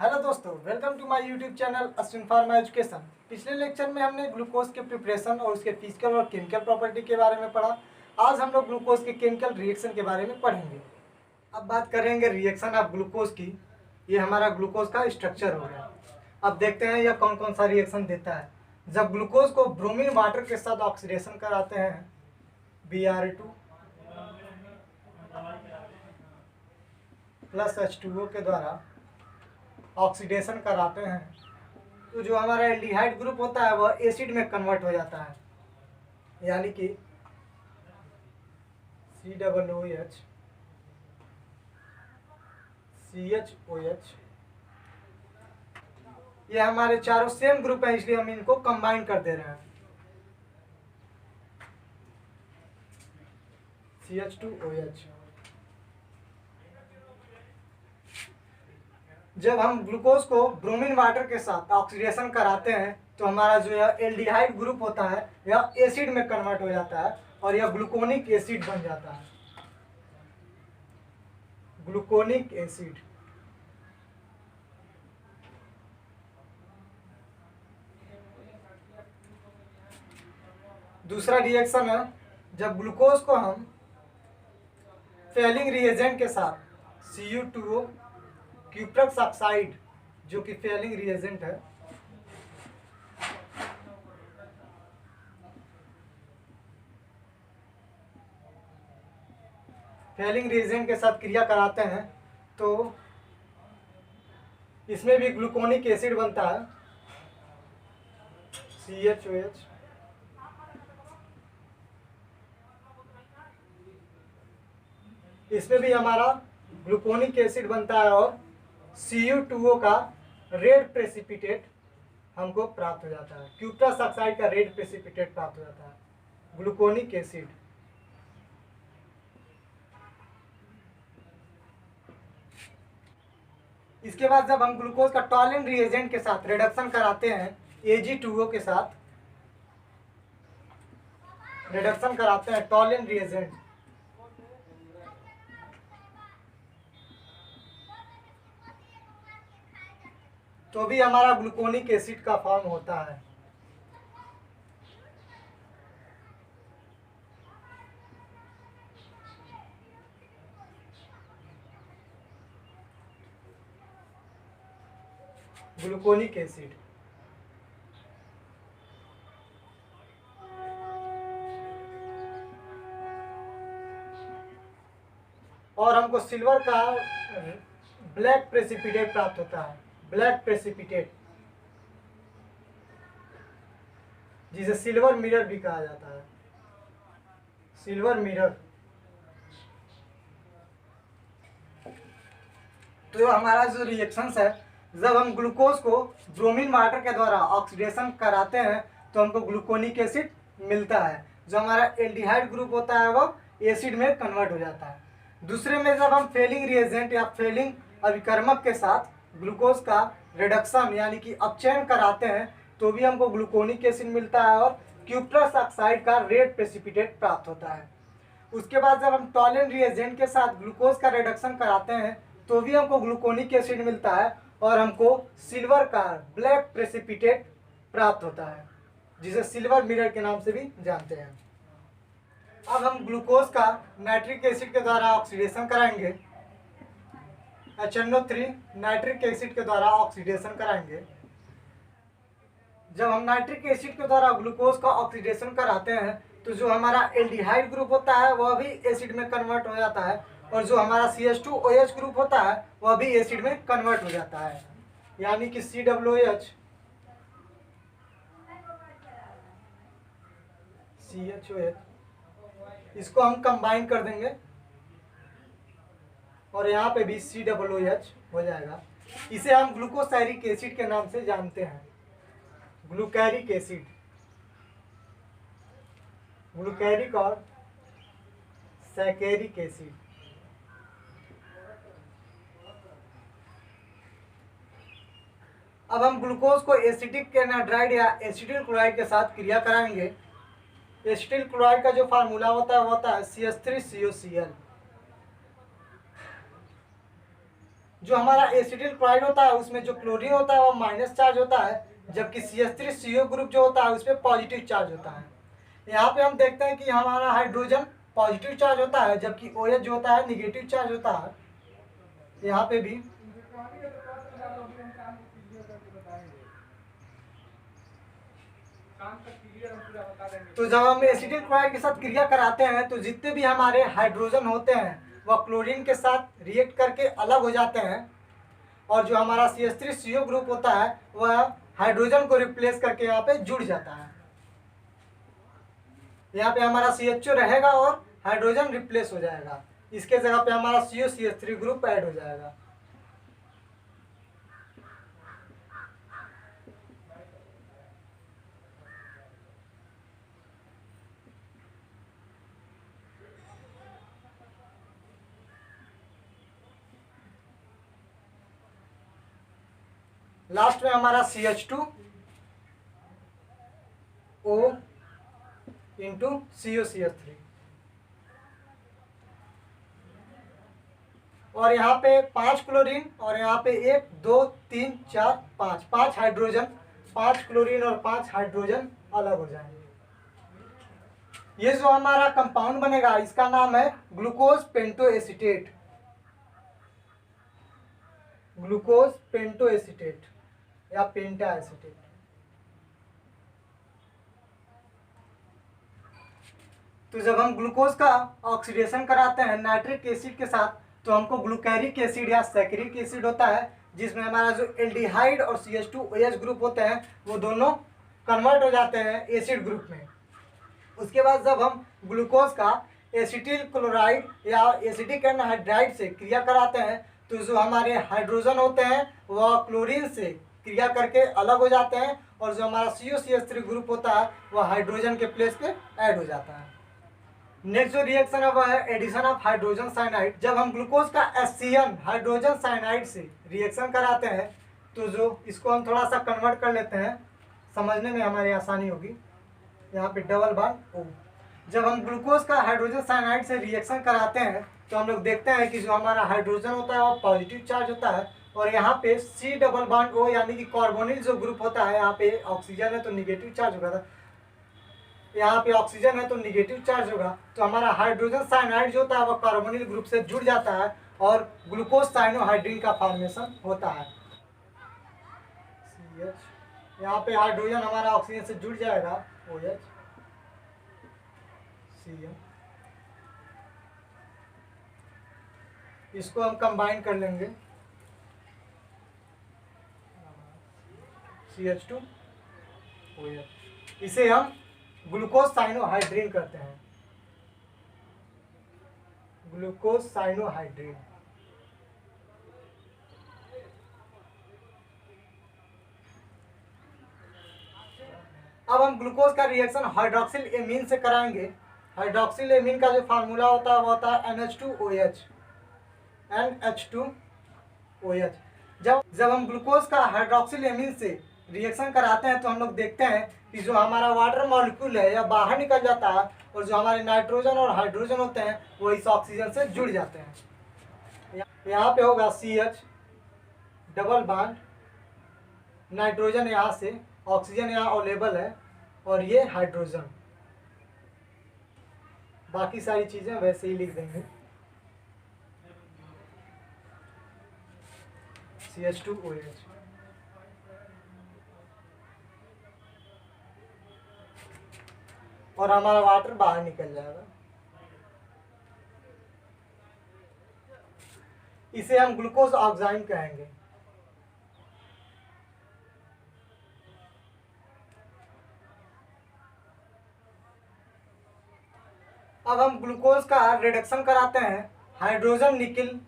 Hello दोस्तों, welcome to my YouTube channel Ashwin pharma education. पिछले lecture में हमने ग्लूकोज के प्रिपरेशन और उसके फिजिकल और केमिकल प्रॉपर्टी के बारे में पढ़ा। आज हम लोग ग्लूकोज के केमिकल रिएक्शन के बारे में पढ़ेंगे। अब बात करेंगे रिएक्शन ऑफ ग्लूकोज की। ये हमारा ग्लूकोज का स्ट्रक्चर हो गया। अब देखते हैं यह कौन कौन सा रिएक्शन देता है। जब ग्लूकोज को ब्रोमीन वाटर के साथ ऑक्सीडेशन कराते हैं Br2 प्लस H2O के द्वारा ऑक्सीडेशन कराते हैं तो जो हमारा एल्डिहाइड ग्रुप होता है वह एसिड में कन्वर्ट हो जाता है, यानी कि COOH CHOH। ये हमारे चारों सेम ग्रुप है, इसलिए हम इनको कंबाइन कर दे रहे हैं। CH2OH। जब हम ग्लूकोज को ब्रोमीन वाटर के साथ ऑक्सीडेशन कराते हैं तो हमारा जो यह एल्डिहाइड ग्रुप होता है यह एसिड में कन्वर्ट हो जाता है और यह ग्लूकोनिक एसिड बन जाता है। Gluconic acid. दूसरा रिएक्शन है जब ग्लूकोज को हम फेलिंग रिएजेंट के साथ Cu2O क्यूप्रस ऑक्साइड जो कि फेलिंग रिएजेंट है, फेलिंग रिएजेंट के साथ क्रिया कराते हैं तो इसमें भी ग्लूकोनिक एसिड बनता है CHOH। इसमें भी हमारा ग्लूकोनिक एसिड बनता है और Cu2O का रेड प्रेसिपिटेट हमको प्राप्त हो जाता है। क्यूप्रस ऑक्साइड का रेड प्रेसिपिटेट प्राप्त हो जाता है, ग्लूकोनिक एसिड। इसके बाद जब हम ग्लूकोज का टॉलिन रिएजेंट के साथ रिडक्शन कराते हैं Ag2O के साथ रिडक्शन कराते हैं टॉलिन रिएजेंट, तो भी हमारा ग्लूकोनिक एसिड का फॉर्म होता है। Gluconic acid. और हमको सिल्वर का ब्लैक प्रेसिपिटेट प्राप्त होता है, ब्लैक प्रेसिपिटेट, जिसे सिल्वर मिरर भी कहा जाता है, सिल्वर मिरर। तो हमारा जो रिएक्शंस है, जब हम ग्लूकोज को ब्रोमीन वाटर के द्वारा ऑक्सीडेशन कराते हैं तो हमको ग्लूकोनिक एसिड मिलता है। जो हमारा एल्डिहाइड ग्रुप होता है वो एसिड में कन्वर्ट हो जाता है। दूसरे में जब हम फेलिंग रिएजेंट या फेलिंग अभिकर्मक के साथ ग्लूकोज का रिडक्शन यानी कि अपचयन कराते हैं तो भी हमको ग्लूकोनिक एसिड मिलता है और क्यूप्रस ऑक्साइड का रेड प्रेसिपिटेट प्राप्त होता है। उसके बाद जब हम टॉलिन रिएजेंट के साथ ग्लूकोज का रिडक्शन कराते हैं तो भी हमको ग्लूकोनिक एसिड मिलता है और हमको सिल्वर का ब्लैक प्रेसिपिटेट प्राप्त होता है, जिसे सिल्वर मिरर के नाम से भी जानते हैं। अब हम ग्लूकोज का नाइट्रिक एसिड के द्वारा ऑक्सीडेशन कराएंगे, HNO3 नाइट्रिक एसिड के द्वारा ऑक्सीडेशन कराएंगे। जब हम नाइट्रिक एसिड के द्वारा ग्लूकोज का ऑक्सीडेशन कराते हैं तो जो हमारा एल्डिहाइड ग्रुप होता है वह भी एसिड में कन्वर्ट हो जाता है और जो हमारा CH2OH ग्रुप होता है वह भी एसिड में कन्वर्ट हो जाता है, यानी कि COOH CHOH। इसको हम कंबाइन कर देंगे और यहाँ पे भी COOH हो जाएगा। इसे हम ग्लूकोसैरिक एसिड के नाम से जानते हैं, ग्लूकैरिक एसिड। ग्लूकैरिक और सैकेरिक एसिड। अब हम ग्लूकोज को एसिटिक एनाहाइड्राइड या एसिटिल क्लोराइड के साथ क्रिया कराएंगे। एसिटिल क्लोराइड का जो फार्मूला होता है वो होता है CH3COCl। जो हमारा एसिटिल क्लोराइड होता है उसमें जो क्लोरीन होता है वो माइनस चार्ज होता है, जबकि CH3CO ग्रुप जो होता है उस पर पॉजिटिव चार्ज होता है। यहाँ पे हम देखते हैं कि हमारा हाइड्रोजन पॉजिटिव चार्ज होता है, जबकि OH जो होता है निगेटिव चार्ज होता है। यहाँ पे भी तो जब हम एसिटिल क्लोराइड के साथ क्रिया कराते हैं तो जितने भी हमारे हाइड्रोजन होते हैं वह क्लोरीन के साथ रिएक्ट करके अलग हो जाते हैं, और जो हमारा CH3CO ग्रुप होता है वह हाइड्रोजन को रिप्लेस करके यहाँ पे जुड़ जाता है। यहाँ पे हमारा CHO रहेगा और हाइड्रोजन रिप्लेस हो जाएगा, इसके जगह पे हमारा COCH3 ग्रुप ऐड हो जाएगा। लास्ट में हमारा CH2O इंटू COCH3, और यहाँ पे 5 क्लोरीन और यहाँ पे 1 2 3 4 5 हाइड्रोजन, 5 क्लोरीन और 5 हाइड्रोजन अलग हो जाएंगे। ये जो हमारा कंपाउंड बनेगा इसका नाम है ग्लूकोज पेंटो एसीटेट, ग्लूकोज पेंटो एसीटेट या पेंटा एसीटेट। तो जब हम ग्लूकोज का ऑक्सीडेशन कराते हैं नाइट्रिक एसिड के साथ तो हमको ग्लूकैरिक एसिड या सैकरिक एसिड होता है, जिसमें हमारा जो एल्डिहाइड और CH2OH ग्रुप होते हैं वो दोनों कन्वर्ट हो जाते हैं एसिड ग्रुप में। उसके बाद जब हम ग्लूकोज का एसिटिल क्लोराइड या एसिटिक एनहाइड्राइड से क्रिया कराते हैं तो जो हमारे हाइड्रोजन होते हैं वह क्लोरीन से क्रिया करके अलग हो जाते हैं, और जो हमारा COCH3 ग्रुप होता है वह हाइड्रोजन के प्लेस पे ऐड हो जाता है। नेक्स्ट जो रिएक्शन है वह है एडिशन ऑफ हाइड्रोजन साइनाइड। जब हम ग्लूकोज का HCN हाइड्रोजन साइनाइड से रिएक्शन कराते हैं तो जो इसको हम थोड़ा सा कन्वर्ट कर लेते हैं, समझने में हमारी आसानी होगी। यहाँ पे डबल बॉन्ड O। जब हम ग्लूकोज का हाइड्रोजन साइनाइड से रिएक्शन कराते हैं तो हम लोग देखते हैं कि जो हमारा हाइड्रोजन होता है वो पॉजिटिव चार्ज होता है, और यहाँ पे C डबल बॉन्ड O यानी कि कार्बोनिल जो ग्रुप होता है, यहाँ पे ऑक्सीजन है तो निगेटिव चार्ज होगा, यहाँ पे ऑक्सीजन है तो निगेटिव चार्ज होगा। तो हमारा हाइड्रोजन साइनाइड जो होता है वो कार्बोनिल ग्रुप से जुड़ जाता है और ग्लूकोज साइनोहाइड्रिन का फॉर्मेशन होता है। CH यहाँ पे हाइड्रोजन हमारा ऑक्सीजन से जुड़ जाएगा OH CN, इसको हम कंबाइन कर लेंगे CH2OH, इसे हम ग्लूकोज साइनोहाइड्रिन कहते हैं, ग्लूकोज साइनोहाइड्रिन। अब हम ग्लूकोज का रिएक्शन हाइड्रोक्सिल एमीन से कराएंगे। हाइड्रोक्सिल एमीन का जो फार्मूला होता है वो होता है NH2OH, NH2OH। जब हम ग्लूकोज का हाइड्रोक्सिल एमीन से रिएक्शन कराते हैं तो हम लोग देखते हैं कि जो हमारा वाटर मॉलिक्यूल है या बाहर निकल जाता है, और जो हमारे नाइट्रोजन और हाइड्रोजन होते हैं वो इस ऑक्सीजन से जुड़ जाते हैं। यहाँ पे होगा CH डबल बॉन्ड, नाइट्रोजन यहाँ से, ऑक्सीजन यहाँ अवेलेबल है, और ये हाइड्रोजन। बाकी सारी चीजें वैसे ही लिख देंगे CH2OH। और हमारा वाटर बाहर निकल जाएगा। इसे हम ग्लूकोज ऑक्साइड कहेंगे। अब हम ग्लूकोज का रिडक्शन कराते हैं हाइड्रोजन निकिल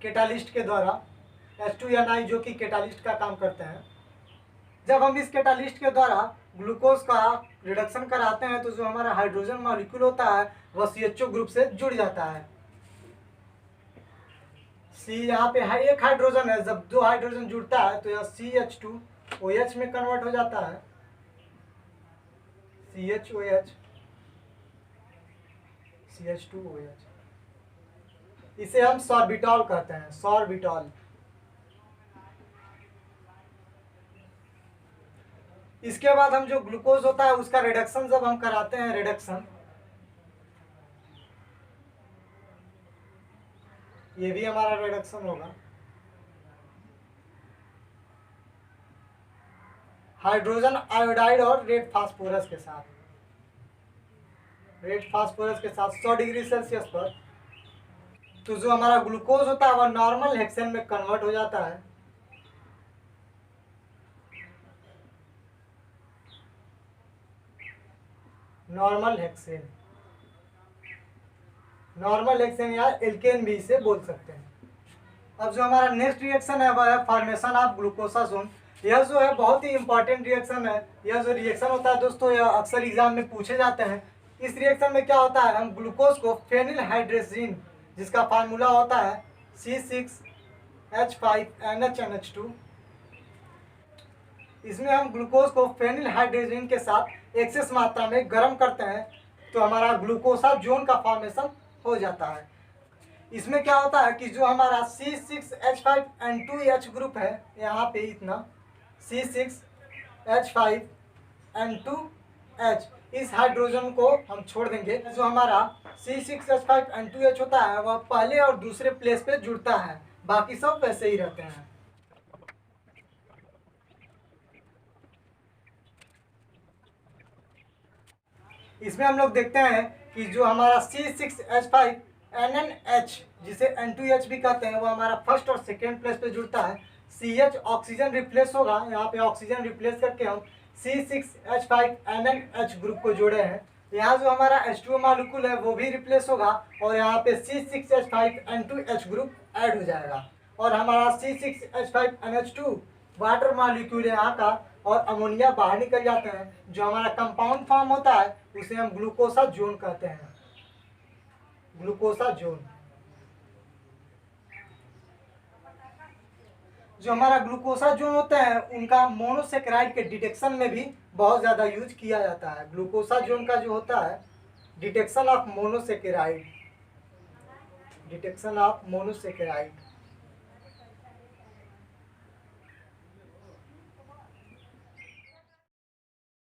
कैटालिस्ट के द्वारा, H2NI, जो कि कैटालिस्ट का काम करते हैं। जब हम इस कैटालिस्ट के द्वारा ग्लूकोज का रिडक्शन कराते हैं तो जो हमारा हाइड्रोजन मॉलिक्यूल होता है वह CHO ग्रुप से जुड़ जाता है। C यहाँ पे एक हाइड्रोजन है, जब दो हाइड्रोजन जुड़ता है तो यह CH2OH में कन्वर्ट हो जाता है, CHOH CH2OH। इसे हम सॉर्बिटॉल कहते हैं, सॉर्बिटॉल। इसके बाद हम जो ग्लूकोज होता है उसका रिडक्शन जब हम कराते हैं, रिडक्शन, ये भी हमारा रिडक्शन होगा हाइड्रोजन आयोडाइड और रेड फास्फोरस के साथ, रेड फास्फोरस के साथ 100 डिग्री सेल्सियस पर। तो जो हमारा ग्लूकोज होता है वह नॉर्मल हेक्सेन में कन्वर्ट हो जाता है। नॉर्मल हेक्सेन, नॉर्मल हेक्सेन या एल्केन भी इसे बोल सकते हैं। अब जो हमारा नेक्स्ट रिएक्शन है वह है फॉर्मेशन ऑफ ग्लूकोसाजोन। यह जो है बहुत ही इंपॉर्टेंट रिएक्शन है। यह जो रिएक्शन होता है दोस्तों, यह अक्सर एग्जाम में पूछे जाते हैं। इस रिएक्शन में क्या होता है, हम ग्लूकोज को फेनिल हाइड्रेजिन, जिसका फार्मूला होता है C6H5NHNH2, इसमें हम ग्लूकोज को फेनिल हाइड्रेजिन के साथ एक्सेस मात्रा में गर्म करते हैं तो हमारा ग्लूकोसाजोन का फॉर्मेशन हो जाता है। इसमें क्या होता है कि जो हमारा C6H5N2H ग्रुप है, यहाँ पे इतना C6H5N2H, इस हाइड्रोजन को हम छोड़ देंगे। जो हमारा C6H5N2H होता है वह पहले और दूसरे प्लेस पे जुड़ता है, बाकी सब वैसे ही रहते हैं। इसमें हम लोग देखते हैं कि जो हमारा C6H5NNH, जिसे N2H भी कहते हैं, वो हमारा फर्स्ट और सेकेंड प्लेस पे जुड़ता है। CH ऑक्सीजन रिप्लेस होगा, यहाँ पे ऑक्सीजन रिप्लेस करके हम C6H5NNH ग्रुप को जोड़े हैं। यहाँ जो हमारा H2O मॉलिक्यूल है वो भी रिप्लेस होगा और यहाँ पे C6H5N2H ग्रुप ऐड हो जाएगा और हमारा C6H5NH2 वाटर मॉलिक्यूल यहाँ का और अमोनिया बाहर निकल जाते हैं। जो हमारा कंपाउंड फॉर्म होता है उसे हम ग्लूकोसाजोन कहते हैं, ग्लूकोसाजोन। जो हमारा ग्लूकोसाजोन होता है उनका मोनोसेकेराइड के डिटेक्शन में भी बहुत ज़्यादा यूज किया जाता है। ग्लूकोसाजोन का जो होता है detection of monosaccharide, detection of monosaccharide,